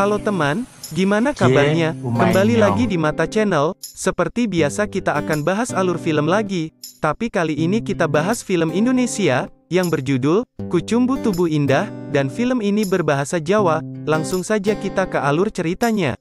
Halo teman, gimana kabarnya? Kembali lagi di Mata Channel. Seperti biasa kita akan bahas alur film lagi. Tapi kali ini kita bahas film Indonesia, yang berjudul, Kucumbu Tubuh Indah, dan film ini berbahasa Jawa. Langsung saja kita ke alur ceritanya.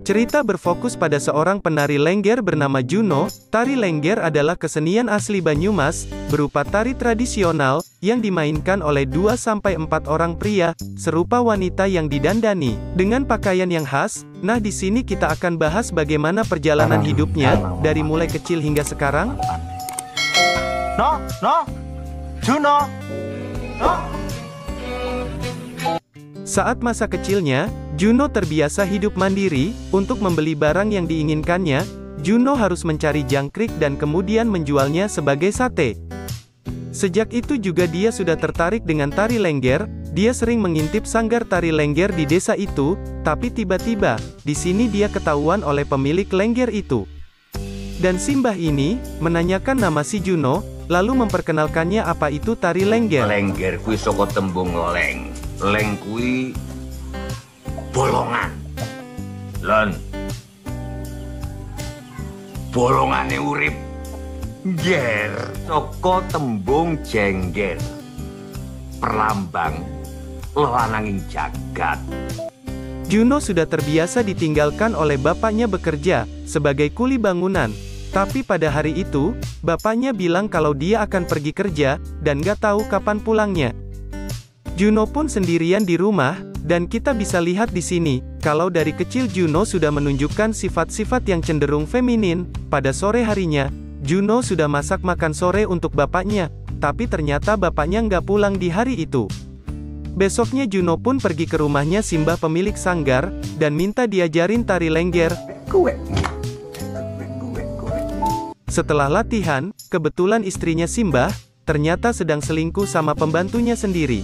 Cerita berfokus pada seorang penari lengger bernama Juno. Tari lengger adalah kesenian asli Banyumas, berupa tari tradisional, yang dimainkan oleh 2-4 orang pria, serupa wanita yang didandani, dengan pakaian yang khas. Nah di sini kita akan bahas bagaimana perjalanan hidupnya, dari mulai kecil hingga sekarang. Juno. Saat masa kecilnya, Juno terbiasa hidup mandiri. Untuk membeli barang yang diinginkannya, Juno harus mencari jangkrik dan kemudian menjualnya sebagai sate. Sejak itu juga dia sudah tertarik dengan tari lengger. Dia sering mengintip sanggar tari lengger di desa itu, tapi tiba-tiba, di sini dia ketahuan oleh pemilik lengger itu. Dan si mbah ini, menanyakan nama si Juno, lalu memperkenalkannya apa itu tari lengger. Lengger kui saka tembung leng. Leng kui bolongan. Lan bolongane urip. Ger saka tembung jengger. Perlambang lananging jagat. Juno sudah terbiasa ditinggalkan oleh bapaknya bekerja sebagai kuli bangunan. Tapi pada hari itu, bapaknya bilang kalau dia akan pergi kerja, dan gak tahu kapan pulangnya. Juno pun sendirian di rumah, dan kita bisa lihat di sini, kalau dari kecil Juno sudah menunjukkan sifat-sifat yang cenderung feminin. Pada sore harinya, Juno sudah masak makan sore untuk bapaknya, tapi ternyata bapaknya nggak pulang di hari itu. Besoknya Juno pun pergi ke rumahnya Simbah pemilik sanggar, dan minta diajarin tari lengger. Setelah latihan, kebetulan istrinya Simbah, ternyata sedang selingkuh sama pembantunya sendiri.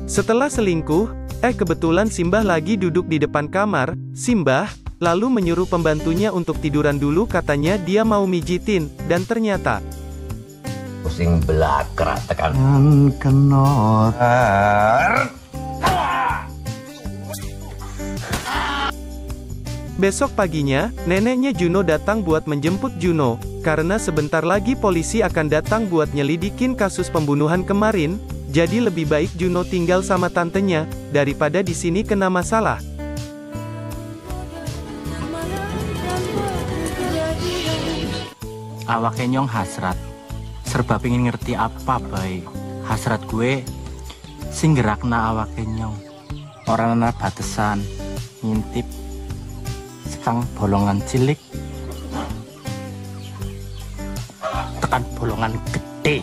Setelah selingkuh, kebetulan Simbah lagi duduk di depan kamar. Simbah lalu menyuruh pembantunya untuk tiduran dulu, katanya dia mau mijitin, dan ternyata pusing belakrak tekan kenor. Besok paginya, neneknya Juno datang buat menjemput Juno, karena sebentar lagi polisi akan datang buat nyelidikin kasus pembunuhan kemarin. Jadi lebih baik Juno tinggal sama tantenya, daripada di sini kena masalah. Awake nyong hasrat, serba pengen ngerti apa bae. Hasrat gue, sing gerakna awake nyong. Orang ana batesan, ngintip, sekang bolongan cilik, tekan bolongan gede.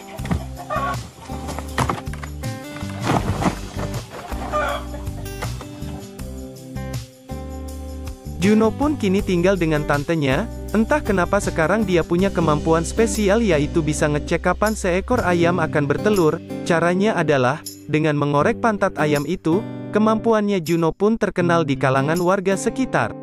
Juno pun kini tinggal dengan tantenya. Entah kenapa sekarang dia punya kemampuan spesial, yaitu bisa ngecek kapan seekor ayam akan bertelur. Caranya adalah dengan mengorek pantat ayam itu. Kemampuannya Juno pun terkenal di kalangan warga sekitar.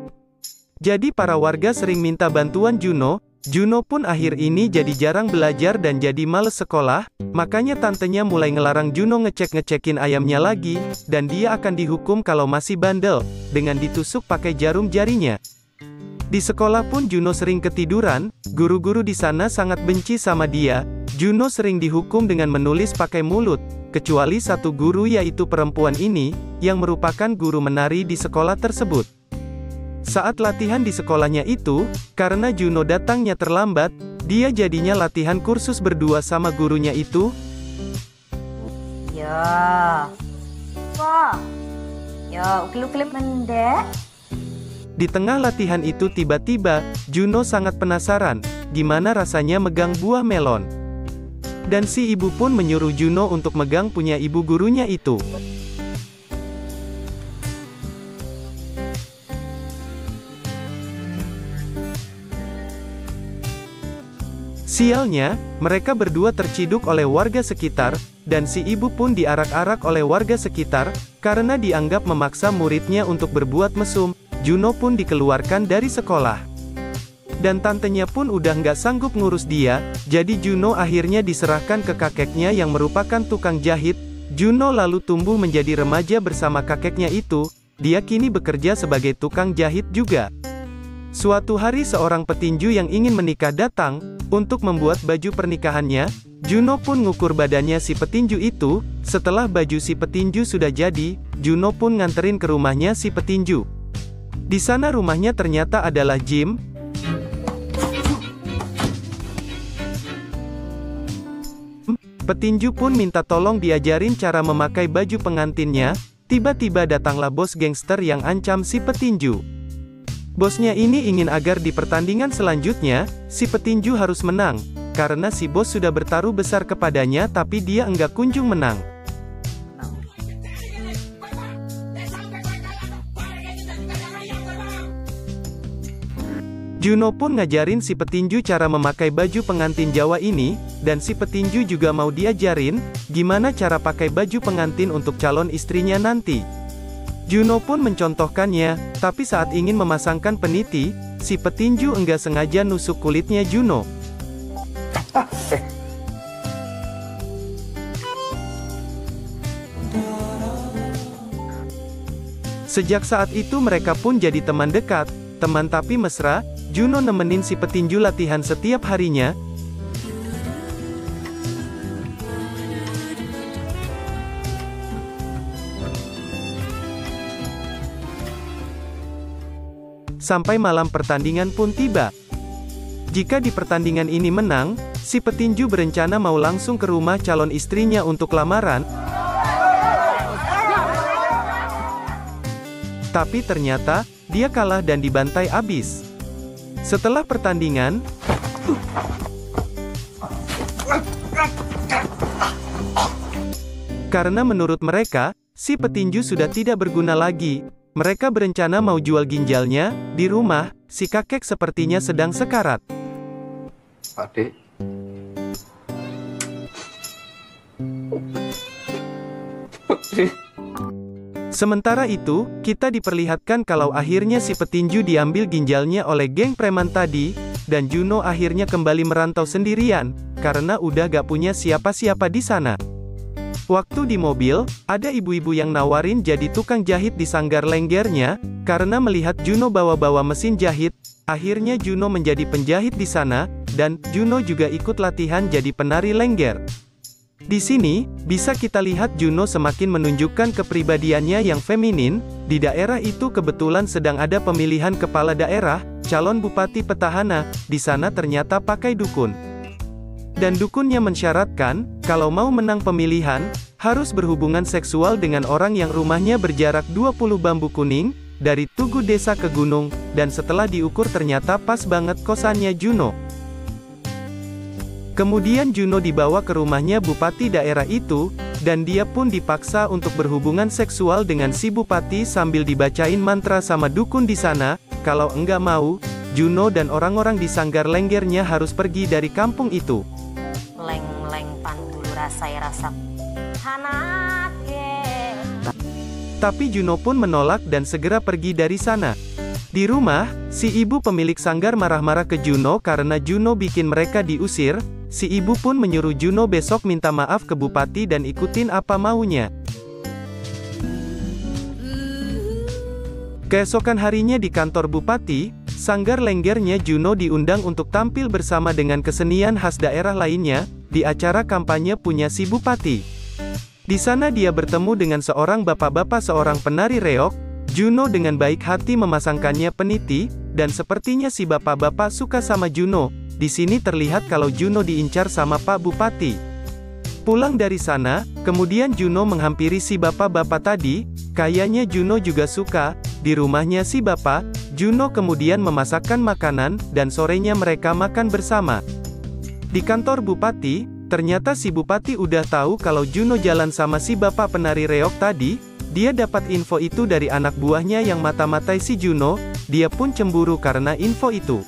Jadi para warga sering minta bantuan Juno. Juno pun akhir ini jadi jarang belajar dan jadi males sekolah. Makanya tantenya mulai ngelarang Juno ngecekin ayamnya lagi, dan dia akan dihukum kalau masih bandel, dengan ditusuk pakai jarum jarinya. Di sekolah pun Juno sering ketiduran. Guru-guru di sana sangat benci sama dia. Juno sering dihukum dengan menulis pakai mulut, kecuali satu guru, yaitu perempuan ini, yang merupakan guru menari di sekolah tersebut. Saat latihan di sekolahnya itu, karena Juno datangnya terlambat, dia jadinya latihan kursus berdua sama gurunya itu. Ya, wah, ya ukil-ukil mendek. Di tengah latihan itu tiba-tiba, Juno sangat penasaran, gimana rasanya megang buah melon. Dan si ibu pun menyuruh Juno untuk megang punya ibu gurunya itu. Sialnya, mereka berdua terciduk oleh warga sekitar, dan si ibu pun diarak-arak oleh warga sekitar, karena dianggap memaksa muridnya untuk berbuat mesum. Juno pun dikeluarkan dari sekolah. Dan tantenya pun udah nggak sanggup ngurus dia, jadi Juno akhirnya diserahkan ke kakeknya yang merupakan tukang jahit. Juno lalu tumbuh menjadi remaja bersama kakeknya itu, dia kini bekerja sebagai tukang jahit juga. Suatu hari seorang petinju yang ingin menikah datang, untuk membuat baju pernikahannya. Juno pun ngukur badannya si petinju itu. Setelah baju si petinju sudah jadi, Juno pun nganterin ke rumahnya si petinju. Di sana rumahnya ternyata adalah gym. Petinju pun minta tolong diajarin cara memakai baju pengantinnya. Tiba-tiba datanglah bos gangster yang ancam si petinju. Bosnya ini ingin agar di pertandingan selanjutnya, si petinju harus menang. Karena si bos sudah bertaruh besar kepadanya tapi dia enggak kunjung menang. Juno pun ngajarin si petinju cara memakai baju pengantin Jawa ini, dan si petinju juga mau diajarin, gimana cara pakai baju pengantin untuk calon istrinya nanti. Juno pun mencontohkannya, tapi saat ingin memasangkan peniti, si petinju enggak sengaja nusuk kulitnya Juno. Sejak saat itu mereka pun jadi teman dekat, teman tapi mesra. Juno nemenin si petinju latihan setiap harinya. Sampai malam pertandingan pun tiba. Jika di pertandingan ini menang, si petinju berencana mau langsung ke rumah calon istrinya untuk lamaran. Tapi ternyata, dia kalah dan dibantai abis. Setelah pertandingan, karena menurut mereka, si petinju sudah tidak berguna lagi, mereka berencana mau jual ginjalnya. Di rumah, si kakek sepertinya sedang sekarat. Adik. Sementara itu, kita diperlihatkan kalau akhirnya si petinju diambil ginjalnya oleh geng preman tadi, dan Juno akhirnya kembali merantau sendirian, karena udah gak punya siapa-siapa di sana. Waktu di mobil, ada ibu-ibu yang nawarin jadi tukang jahit di sanggar lenggernya, karena melihat Juno bawa-bawa mesin jahit, akhirnya Juno menjadi penjahit di sana, dan Juno juga ikut latihan jadi penari lengger. Di sini, bisa kita lihat Juno semakin menunjukkan kepribadiannya yang feminin. Di daerah itu kebetulan sedang ada pemilihan kepala daerah, calon bupati petahana, di sana ternyata pakai dukun. Dan dukunnya mensyaratkan, kalau mau menang pemilihan, harus berhubungan seksual dengan orang yang rumahnya berjarak 20 bambu kuning, dari Tugu Desa ke gunung, dan setelah diukur ternyata pas banget kosannya Juno. Kemudian Juno dibawa ke rumahnya bupati daerah itu, dan dia pun dipaksa untuk berhubungan seksual dengan si bupati sambil dibacain mantra sama dukun di sana. Kalau enggak mau, Juno dan orang-orang di sanggar lenggernya harus pergi dari kampung itu. Leng-leng pandul rasa hanat ye. Tapi Juno pun menolak dan segera pergi dari sana. Di rumah, si ibu pemilik sanggar marah-marah ke Juno karena Juno bikin mereka diusir. Si ibu pun menyuruh Juno besok minta maaf ke bupati dan ikutin apa maunya. Keesokan harinya di kantor bupati, sanggar lenggernya Juno diundang untuk tampil bersama dengan kesenian khas daerah lainnya, di acara kampanye punya si bupati. Di sana dia bertemu dengan seorang bapak-bapak seorang penari reog. Juno dengan baik hati memasangkannya peniti, dan sepertinya si bapak-bapak suka sama Juno. Di sini terlihat kalau Juno diincar sama Pak Bupati. Pulang dari sana, kemudian Juno menghampiri si bapak-bapak tadi. Kayaknya Juno juga suka. Di rumahnya si bapak, Juno kemudian memasakkan makanan, dan sorenya mereka makan bersama. Di kantor bupati, ternyata si bupati udah tahu kalau Juno jalan sama si bapak penari reog tadi. Dia dapat info itu dari anak buahnya yang mata-matai si Juno. Dia pun cemburu karena info itu.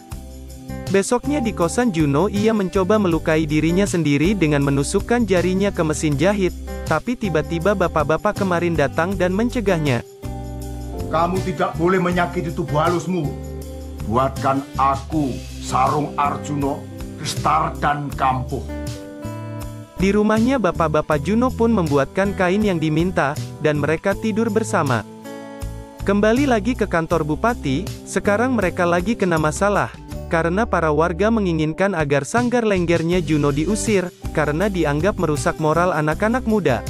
Besoknya di kosan Juno, ia mencoba melukai dirinya sendiri dengan menusukkan jarinya ke mesin jahit. Tapi tiba-tiba bapak-bapak kemarin datang dan mencegahnya. Kamu tidak boleh menyakiti tubuh halusmu. Buatkan aku sarung Arjuna, Gestar dan Kampuh. Di rumahnya bapak-bapak Juno pun membuatkan kain yang diminta, dan mereka tidur bersama. Kembali lagi ke kantor bupati, sekarang mereka lagi kena masalah, karena para warga menginginkan agar sanggar lenggernya Juno diusir, karena dianggap merusak moral anak-anak muda.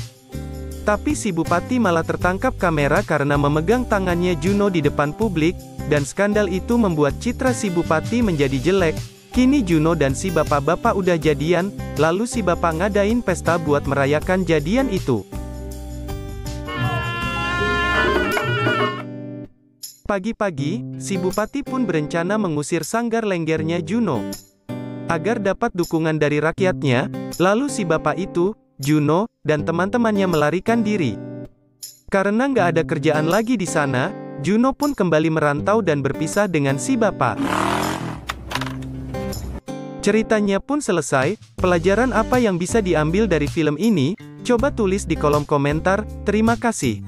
Tapi si bupati malah tertangkap kamera karena memegang tangannya Juno di depan publik, dan skandal itu membuat citra si bupati menjadi jelek. Kini Juno dan si bapak-bapak udah jadian, lalu si bapak ngadain pesta buat merayakan jadian itu. Pagi-pagi, si bupati pun berencana mengusir sanggar lenggernya Juno. Agar dapat dukungan dari rakyatnya, lalu si bapak itu, Juno, dan teman-temannya melarikan diri. Karena nggak ada kerjaan lagi di sana, Juno pun kembali merantau dan berpisah dengan si bapak. Ceritanya pun selesai. Pelajaran apa yang bisa diambil dari film ini? Coba tulis di kolom komentar. Terima kasih.